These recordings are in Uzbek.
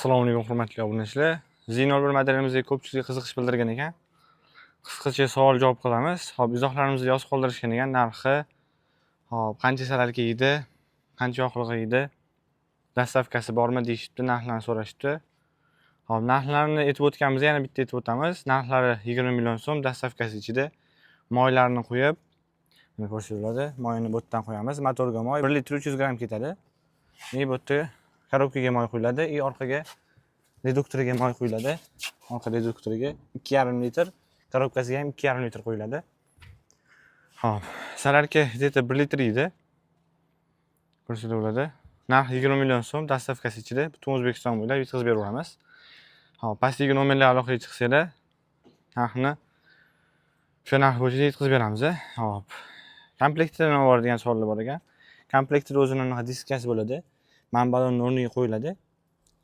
Assalomu alaykum hurmatli obunachilar. Zinol bir materialimizga ko'pchilik qiziqish bildirgan ekan. Qisqacha savol javob qilamiz. Hop, izohlarimizda yozib qoldirishgan ekan narxi. Hop, qanchalar keladi, qancha yoqilg'i keladi, dastavkasi bormi deyishibdi, narxlarni so'rashibdi. Hop, narxlarni aytib o'tganmiz, yana bitta aytib o'tamiz. Narxlari 20 million so'm, dastavkasi ichida. Moylarni qo'yib, mana ko'rsatadi. Moyini bu yerdan qo'yamiz. Motorga moy 1 litr 300 gram ketadi. Bu yerda korobkaga moy quyiladi, orqaga reduktoriga moy quyiladi. Orqa reduktoriga 2,5 litr, korobkasiga ham 2,5 litr quyiladi. Hop, salarka где-то 1 litr edi. Ko'rsatib bo'ladi. Narx 20 million so'm, dastavkasi ichida butun O'zbekiston bo'ylab yetkazib beraveramiz. Hop, pastdagi nomerlar aloqaga chiqsanglar, narxni o'sha narx bo'yicha yetkazib beramiz. Hop. Komplektida nima bor degan savollar bor ekan. Komplektida o'zining bunaqa diskasi bo'ladi. Manbalonning o'rniga qo'yiladi.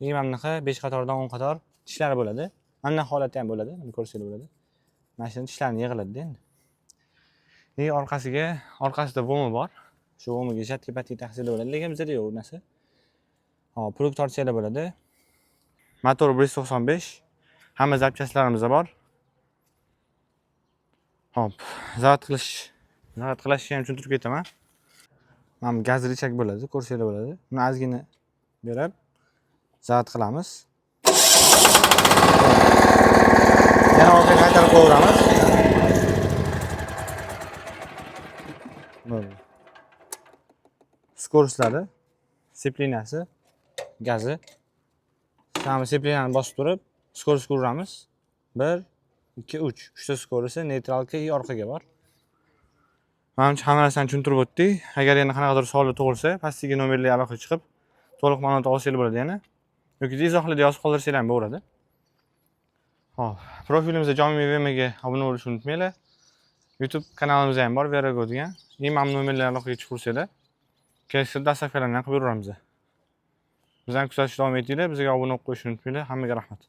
Mana bunaqa 5 qatordan 10 qator tishlari bo'ladi. Mana bunaqa holati ham bo'ladi. Buni ko'rsanglar bo'ladi. Mashina tishlarini yig'iladi endi. Orqasida vomi bor. Shu vomiga jatki-patki taqsirlar bo'ladi. Lekin bizda yo'q u narsa. Hop, pulk tortsalar bo'ladi. Motor 195. Hamma zapchastlarimiz bor. Hop, zavod qilishni ham tushuntirib ketaman. Mana gaz richak bo'ladi, ko'rsanglar bo'ladi. Buni ozgina berib zavod qilamiz. Yana orqaga qaytarib qo'yamiz. Mana skoroslari, seplinasi, gazi. Sami seplinani bosib turib, skorost uramiz. 1 2 3. 3 ta skorosi neytralga orqaga bor. Menimcha hamma narsani tushuntirib o'tdik. Agar yana qanaqadir savollar tug'ilsa, pastdagi nomerlarga aloqaga chiqib, to'liq ma'lumot olsangiz bo'ladi yana. Yoki izohlarda yozib qoldirsanglar ham bo'ladi. Hop, profilimizda Jomiy VMga obuna bo'lishni unutmanglar. YouTube kanalimizda ham bor, Verago degan. Imam nomerlarga aloqaga chiqarsanglar, kerakli dastavkalarni qilib beramiz. Bizdan kuzatishda davom etinglar, bizga obuna bo'lib qo'yishni unutmanglar. Hammaga rahmat.